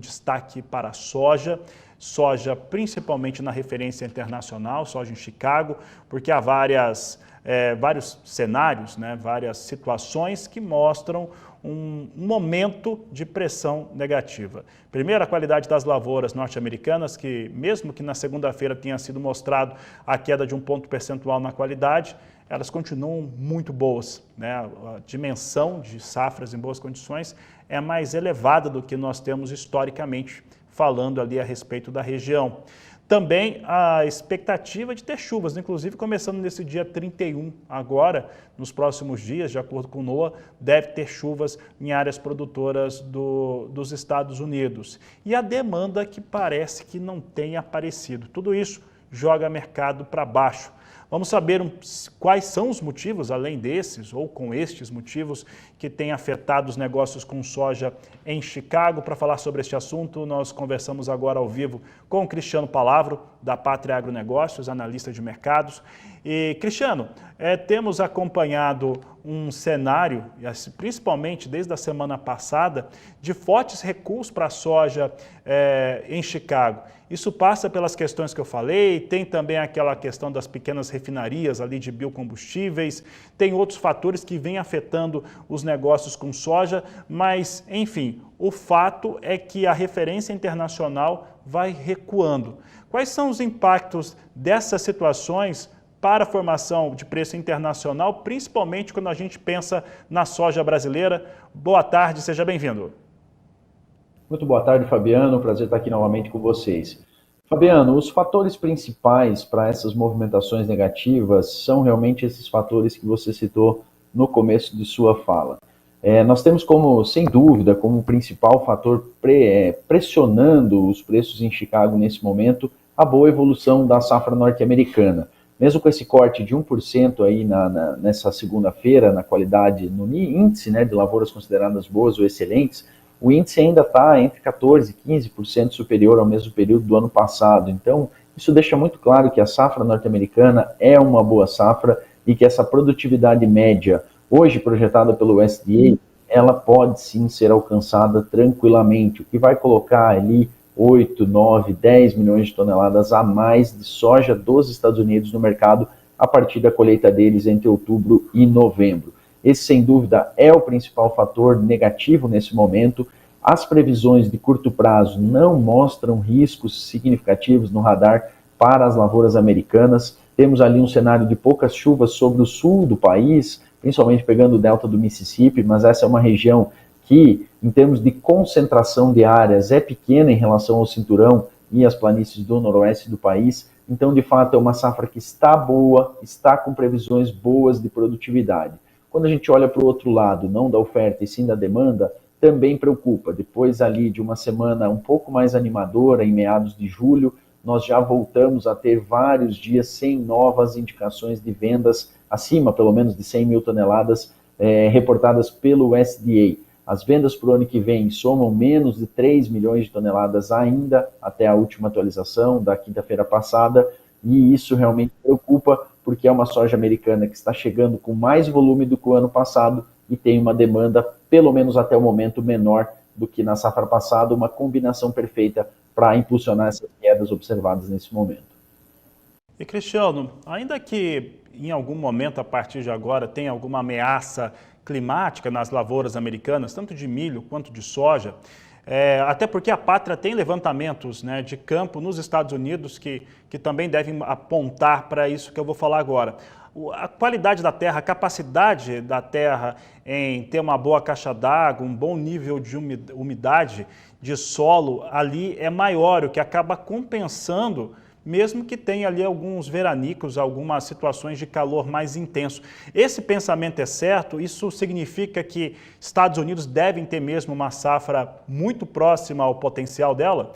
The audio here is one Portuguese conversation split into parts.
destaque para a soja principalmente na referência internacional, soja em Chicago, porque há vários cenários, né, várias situações que mostram um momento de pressão negativa. Primeiro, a qualidade das lavouras norte-americanas, que mesmo que na segunda-feira tenha sido mostrado a queda de 1 ponto percentual na qualidade, elas continuam muito boas, né? A dimensão de safras em boas condições é mais elevada do que nós temos historicamente, falando ali a respeito da região. Também a expectativa de ter chuvas, inclusive começando nesse dia 31 agora, nos próximos dias, de acordo com o NOAA, deve ter chuvas em áreas produtoras dos Estados Unidos. E a demanda que parece que não tem aparecido. Tudo isso joga o mercado para baixo. Vamos saber quais são os motivos, além desses, ou com estes motivos, que têm afetado os negócios com soja em Chicago. Para falar sobre este assunto, nós conversamos agora ao vivo com o Cristiano Palavro, da Pátria Agronegócios, analista de mercados. E, Cristiano, temos acompanhado um cenário, principalmente desde a semana passada, de fortes recuos para a soja em Chicago. Isso passa pelas questões que eu falei, tem também aquela questão das pequenas refinarias ali de biocombustíveis, tem outros fatores que vêm afetando os negócios com soja, mas, enfim, o fato é que a referência internacional vai recuando. Quais são os impactos dessas situações para a formação de preço internacional, principalmente quando a gente pensa na soja brasileira? Boa tarde, seja bem-vindo. Muito boa tarde, Fabiano. Prazer estar aqui novamente com vocês. Fabiano, os fatores principais para essas movimentações negativas são realmente esses fatores que você citou no começo de sua fala. Nós temos como, sem dúvida, como principal fator pressionando os preços em Chicago nesse momento, a boa evolução da safra norte-americana. Mesmo com esse corte de 1% aí nessa segunda-feira, na qualidade, no índice, né, de lavouras consideradas boas ou excelentes, o índice ainda está entre 14% e 15% superior ao mesmo período do ano passado. Então, isso deixa muito claro que a safra norte-americana é uma boa safra e que essa produtividade média, hoje projetada pelo USDA, ela pode sim ser alcançada tranquilamente, o que vai colocar ali 8, 9, 10 milhões de toneladas a mais de soja dos Estados Unidos no mercado a partir da colheita deles entre outubro e novembro. Esse, sem dúvida, é o principal fator negativo nesse momento. As previsões de curto prazo não mostram riscos significativos no radar para as lavouras americanas. Temos ali um cenário de poucas chuvas sobre o sul do país, principalmente pegando o delta do Mississippi, mas essa é uma região que, em termos de concentração de áreas, é pequena em relação ao cinturão e as planícies do noroeste do país. Então, de fato, é uma safra que está boa, está com previsões boas de produtividade. Quando a gente olha para o outro lado, não da oferta e sim da demanda, também preocupa. Depois ali de uma semana um pouco mais animadora, em meados de julho, nós já voltamos a ter vários dias sem novas indicações de vendas acima, pelo menos, de 100 mil toneladas reportadas pelo USDA. As vendas para o ano que vem somam menos de 3 milhões de toneladas ainda, até a última atualização da quinta-feira passada, e isso realmente preocupa, porque é uma soja americana que está chegando com mais volume do que o ano passado e tem uma demanda, pelo menos até o momento, menor do que na safra passada, uma combinação perfeita para impulsionar essas quedas observadas nesse momento. E, Cristiano, ainda que em algum momento, a partir de agora, tenha alguma ameaça climática nas lavouras americanas, tanto de milho quanto de soja, até porque a Pátria tem levantamentos, né, de campo nos Estados Unidos que também devem apontar para isso que eu vou falar agora. A qualidade da terra, a capacidade da terra em ter uma boa caixa d'água, um bom nível de umidade de solo ali é maior, o que acaba compensando, mesmo que tenha ali alguns veranicos, algumas situações de calor mais intenso. Esse pensamento é certo? Isso significa que Estados Unidos devem ter mesmo uma safra muito próxima ao potencial dela?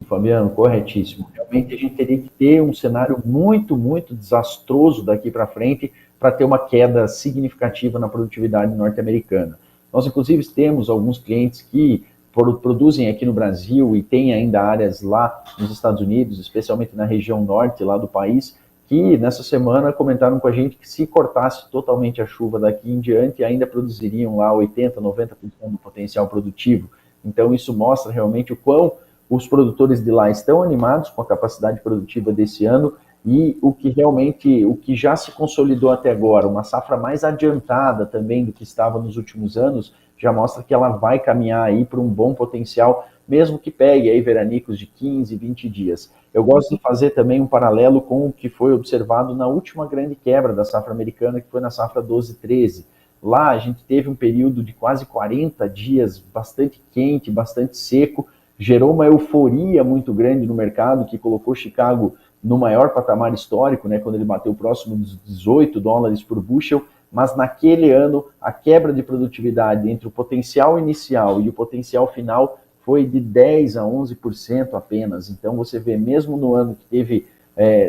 Fabiano, corretíssimo. Realmente a gente teria que ter um cenário muito, muito desastroso daqui para frente para ter uma queda significativa na produtividade norte-americana. Nós, inclusive, temos alguns clientes que produzem aqui no Brasil e têm ainda áreas lá nos Estados Unidos, especialmente na região norte lá do país, que nessa semana comentaram com a gente que se cortasse totalmente a chuva daqui em diante, ainda produziriam lá 80%, 90% do potencial produtivo. Então isso mostra realmente o quão os produtores de lá estão animados com a capacidade produtiva desse ano e o que já se consolidou até agora, uma safra mais adiantada também do que estava nos últimos anos, já mostra que ela vai caminhar aí para um bom potencial, mesmo que pegue aí veranicos de 15, 20 dias. Eu gosto de fazer também um paralelo com o que foi observado na última grande quebra da safra americana, que foi na safra 12-13. Lá a gente teve um período de quase 40 dias, bastante quente, bastante seco, gerou uma euforia muito grande no mercado, que colocou Chicago no maior patamar histórico, né, quando ele bateu próximo dos $18 por bushel, mas naquele ano a quebra de produtividade entre o potencial inicial e o potencial final foi de 10 a 11% apenas. Então você vê, mesmo no ano que teve,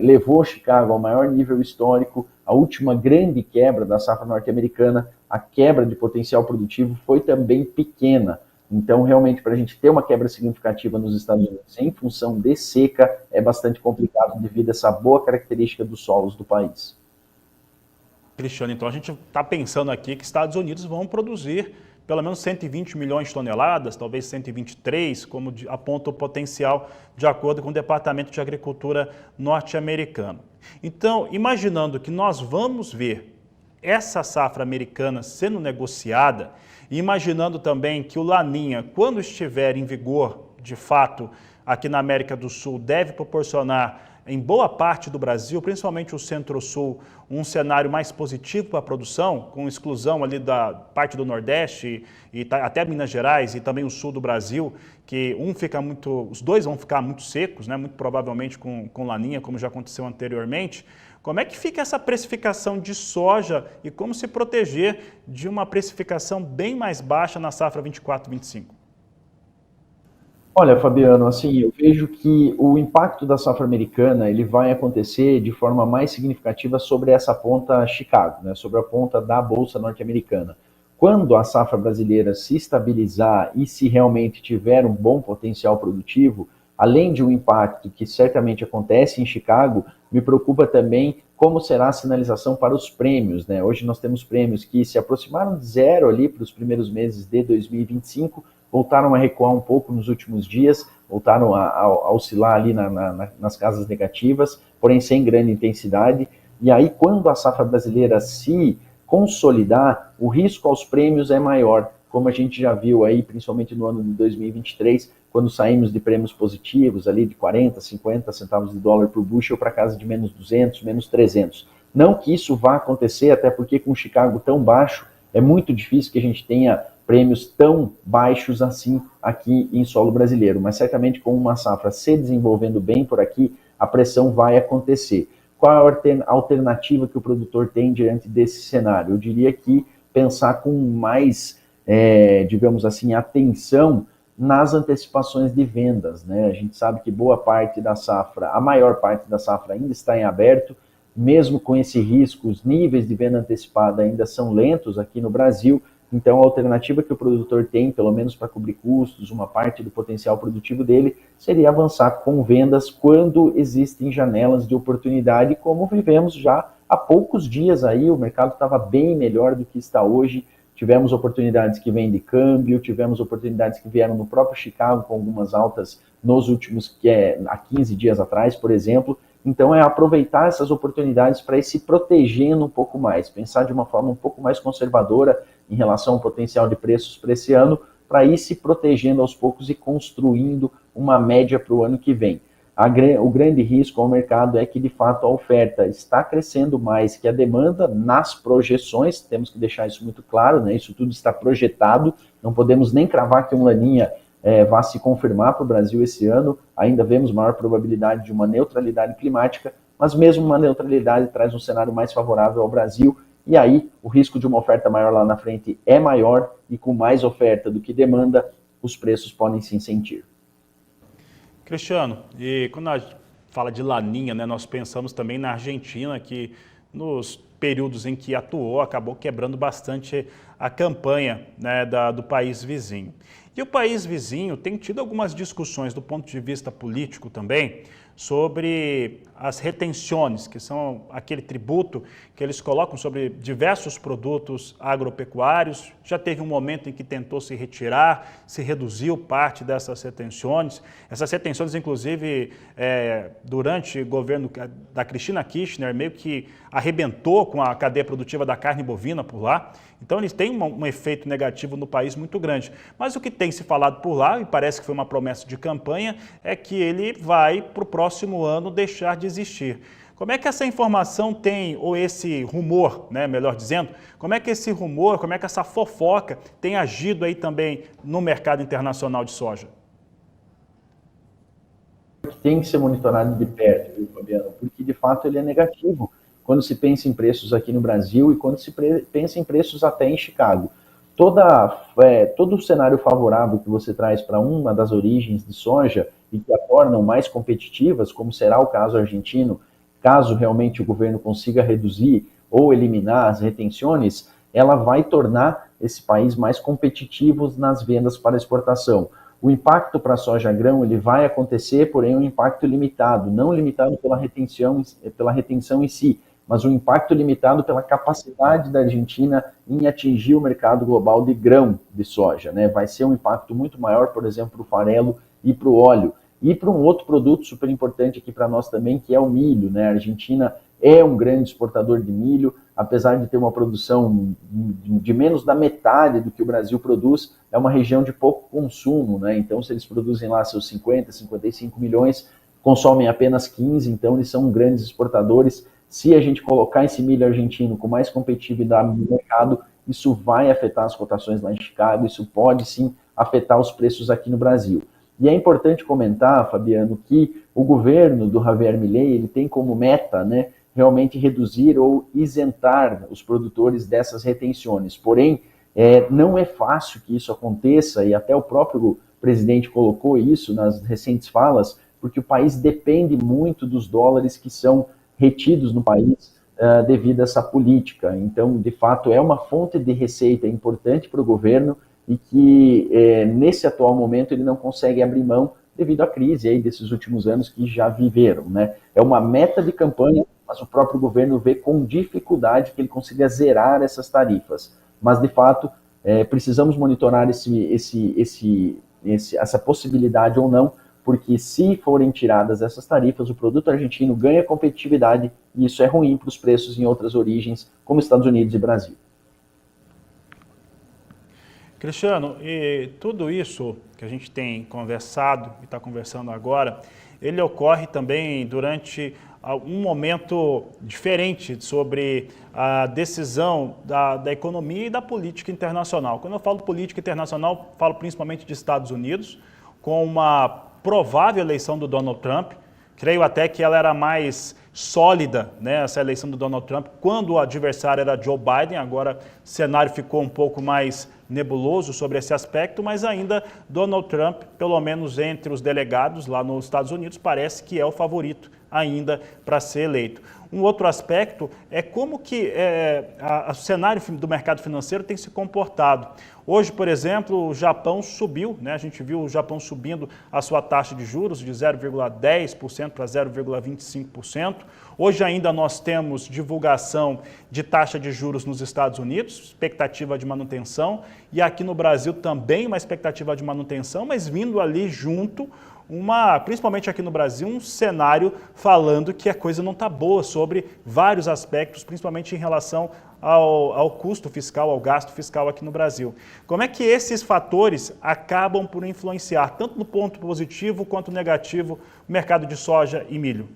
levou Chicago ao maior nível histórico, a última grande quebra da safra norte-americana, a quebra de potencial produtivo foi também pequena. Então, realmente, para a gente ter uma quebra significativa nos Estados Unidos em função de seca, é bastante complicado devido a essa boa característica dos solos do país. Cristiano, então a gente está pensando aqui que Estados Unidos vão produzir pelo menos 120 milhões de toneladas, talvez 123, como aponta o potencial, de acordo com o Departamento de Agricultura norte-americano. Então, imaginando que nós vamos ver essa safra americana sendo negociada, e imaginando também que o Laninha, quando estiver em vigor, de fato, aqui na América do Sul, deve proporcionar em boa parte do Brasil, principalmente o Centro-Sul, um cenário mais positivo para a produção, com exclusão ali da parte do Nordeste e até Minas Gerais e também o Sul do Brasil, que os dois vão ficar muito secos, né, muito provavelmente com Laninha, como já aconteceu anteriormente. Como é que fica essa precificação de soja e como se proteger de uma precificação bem mais baixa na safra 24-25? Olha, Fabiano, assim, eu vejo que o impacto da safra americana ele vai acontecer de forma mais significativa sobre essa ponta Chicago, né, sobre a ponta da Bolsa norte-americana. Quando a safra brasileira se estabilizar e se realmente tiver um bom potencial produtivo, além de um impacto que certamente acontece em Chicago, me preocupa também como será a sinalização para os prêmios, né? Hoje nós temos prêmios que se aproximaram de zero ali para os primeiros meses de 2025, voltaram a recuar um pouco nos últimos dias, voltaram a oscilar ali nas casas negativas, porém sem grande intensidade. E aí, quando a safra brasileira se consolidar, o risco aos prêmios é maior, como a gente já viu aí, principalmente no ano de 2023, quando saímos de prêmios positivos, ali de 40, 50 centavos de dólar por bushel para casa de menos 200, menos 300. Não que isso vá acontecer, até porque com Chicago tão baixo, é muito difícil que a gente tenha prêmios tão baixos assim aqui em solo brasileiro, mas certamente com uma safra se desenvolvendo bem por aqui, a pressão vai acontecer. Qual a alternativa que o produtor tem diante desse cenário? Eu diria que pensar com mais, digamos assim, atenção nas antecipações de vendas, né? A gente sabe que boa parte da safra, a maior parte da safra ainda está em aberto, mesmo com esse risco, os níveis de venda antecipada ainda são lentos aqui no Brasil, então a alternativa que o produtor tem, pelo menos para cobrir custos, uma parte do potencial produtivo dele, seria avançar com vendas quando existem janelas de oportunidade, como vivemos já há poucos dias aí, o mercado estava bem melhor do que está hoje. Tivemos oportunidades que vêm de câmbio, tivemos oportunidades que vieram no próprio Chicago com algumas altas nos últimos, há 15 dias atrás, por exemplo. Então é aproveitar essas oportunidades para ir se protegendo um pouco mais, pensar de uma forma um pouco mais conservadora em relação ao potencial de preços para esse ano, para ir se protegendo aos poucos e construindo uma média para o ano que vem. O grande risco ao mercado é que, de fato, a oferta está crescendo mais que a demanda nas projeções, temos que deixar isso muito claro, né? Isso tudo está projetado, não podemos nem cravar que um Laninha vá se confirmar para o Brasil esse ano, ainda vemos maior probabilidade de uma neutralidade climática, mas mesmo uma neutralidade traz um cenário mais favorável ao Brasil, e aí o risco de uma oferta maior lá na frente é maior, e com mais oferta do que demanda, os preços podem se sentir. Cristiano, e quando a gente fala de Laninha, né, nós pensamos também na Argentina, que nos períodos em que atuou, acabou quebrando bastante a campanha, né, do país vizinho. E o país vizinho tem tido algumas discussões do ponto de vista político também sobre as retenções, que são aquele tributo que eles colocam sobre diversos produtos agropecuários. Já teve um momento em que tentou se retirar, se reduziu parte dessas retenções. Essas retenções, inclusive, durante o governo da Cristina Kirchner, meio que arrebentou com a cadeia produtiva da carne bovina por lá. Então, eles têm um efeito negativo no país muito grande. Mas o que tem se falado por lá, e parece que foi uma promessa de campanha, é que ele vai, para o próximo ano, deixar de existir. Como é que essa informação tem, ou esse rumor, né, melhor dizendo, como é que esse rumor, como é que essa fofoca tem agido aí também no mercado internacional de soja? Tem que ser monitorado de perto, viu, Fabiano? Porque, de fato, ele é negativo quando se pensa em preços aqui no Brasil e quando se pensa em preços até em Chicago. Todo o cenário favorável que você traz para uma das origens de soja e que a tornam mais competitivas, como será o caso argentino, caso realmente o governo consiga reduzir ou eliminar as retenções, ela vai tornar esse país mais competitivo nas vendas para exportação. O impacto para a soja grão ele vai acontecer, porém um impacto limitado, não limitado pela retenção em si, mas um impacto limitado pela capacidade da Argentina em atingir o mercado global de grão de soja, né? Vai ser um impacto muito maior, por exemplo, para o farelo e para o óleo. E para um outro produto super importante aqui para nós também, que é o milho, né? A Argentina é um grande exportador de milho, apesar de ter uma produção de menos da metade do que o Brasil produz, é uma região de pouco consumo, né? Então, se eles produzem lá seus 50, 55 milhões, consomem apenas 15, então eles são grandes exportadores. Se a gente colocar esse milho argentino com mais competitividade no mercado, isso vai afetar as cotações lá em Chicago, isso pode sim afetar os preços aqui no Brasil. E é importante comentar, Fabiano, que o governo do Javier Milei, ele tem como meta, né, realmente reduzir ou isentar os produtores dessas retenções. Porém, não é fácil que isso aconteça, e até o próprio presidente colocou isso nas recentes falas, porque o país depende muito dos dólares que são retidos no país devido a essa política. Então, de fato, é uma fonte de receita importante para o governo e que, nesse atual momento, ele não consegue abrir mão devido à crise aí desses últimos anos que já viveram, né? É uma meta de campanha, mas o próprio governo vê com dificuldade que ele consiga zerar essas tarifas. Mas, de fato, precisamos monitorar essa possibilidade ou não, porque se forem tiradas essas tarifas, o produto argentino ganha competitividade e isso é ruim para os preços em outras origens, como Estados Unidos e Brasil. Cristiano, e tudo isso que a gente tem conversado e está conversando agora, ele ocorre também durante um momento diferente sobre a decisão da economia e da política internacional. Quando eu falo política internacional, falo principalmente de Estados Unidos, com uma provável eleição do Donald Trump. Creio até que ela era mais sólida, né, essa eleição do Donald Trump, quando o adversário era Joe Biden. Agora o cenário ficou um pouco mais nebuloso sobre esse aspecto, mas ainda Donald Trump, pelo menos entre os delegados lá nos Estados Unidos, parece que é o favorito ainda para ser eleito. Um outro aspecto é como que o cenário do mercado financeiro tem se comportado. Hoje, por exemplo, o Japão subiu, né? A gente viu o Japão subindo a sua taxa de juros de 0,10% para 0,25%. Hoje ainda nós temos divulgação de taxa de juros nos Estados Unidos, expectativa de manutenção, e aqui no Brasil também uma expectativa de manutenção, mas vindo ali junto principalmente aqui no Brasil, um cenário falando que a coisa não está boa sobre vários aspectos, principalmente em relação ao custo fiscal, ao gasto fiscal aqui no Brasil. Como é que esses fatores acabam por influenciar, tanto no ponto positivo quanto negativo, o mercado de soja e milho?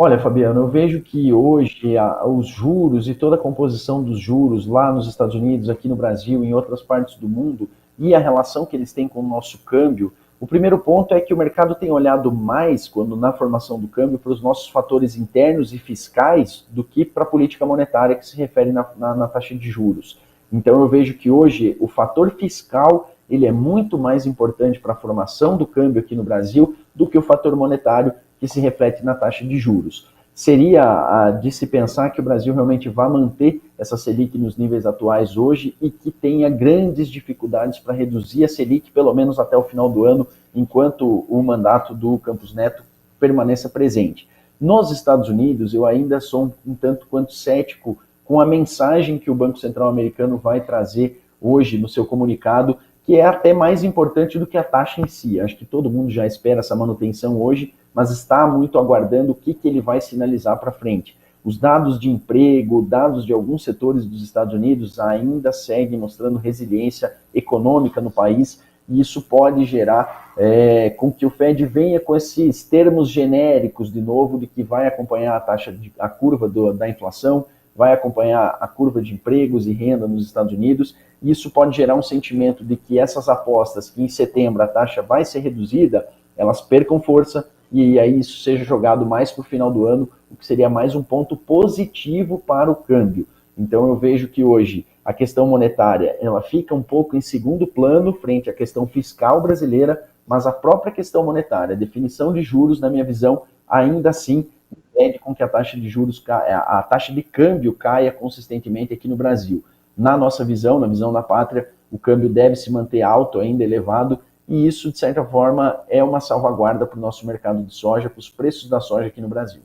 Olha, Fabiano, eu vejo que hoje os juros e toda a composição dos juros lá nos Estados Unidos, aqui no Brasil, em outras partes do mundo, e a relação que eles têm com o nosso câmbio, o primeiro ponto é que o mercado tem olhado mais, quando na formação do câmbio, para os nossos fatores internos e fiscais do que para a política monetária que se refere na taxa de juros. Então eu vejo que hoje o fator fiscal ele é muito mais importante para a formação do câmbio aqui no Brasil do que o fator monetário que se reflete na taxa de juros. Seria de se pensar que o Brasil realmente vai manter essa Selic nos níveis atuais hoje e que tenha grandes dificuldades para reduzir a Selic, pelo menos até o final do ano, enquanto o mandato do Campos Neto permaneça presente. Nos Estados Unidos, eu ainda sou um tanto quanto cético com a mensagem que o Banco Central americano vai trazer hoje no seu comunicado, que é até mais importante do que a taxa em si. Acho que todo mundo já espera essa manutenção hoje, mas está muito aguardando o que ele vai sinalizar para frente. Os dados de emprego, dados de alguns setores dos Estados Unidos ainda seguem mostrando resiliência econômica no país, e isso pode gerar com que o Fed venha com esses termos genéricos de novo, de que vai acompanhar a curva da inflação, vai acompanhar a curva de empregos e renda nos Estados Unidos, e isso pode gerar um sentimento de que essas apostas, que em setembro a taxa vai ser reduzida, elas percam força, e aí isso seja jogado mais para o final do ano, o que seria mais um ponto positivo para o câmbio. Então eu vejo que hoje a questão monetária ela fica um pouco em segundo plano frente à questão fiscal brasileira, mas a própria questão monetária, a definição de juros, na minha visão, ainda assim impede com que a taxa de juros, a taxa de câmbio caia consistentemente aqui no Brasil. Na nossa visão, na visão da pátria, o câmbio deve se manter alto, ainda elevado, e isso, de certa forma, é uma salvaguarda para o nosso mercado de soja, para os preços da soja aqui no Brasil.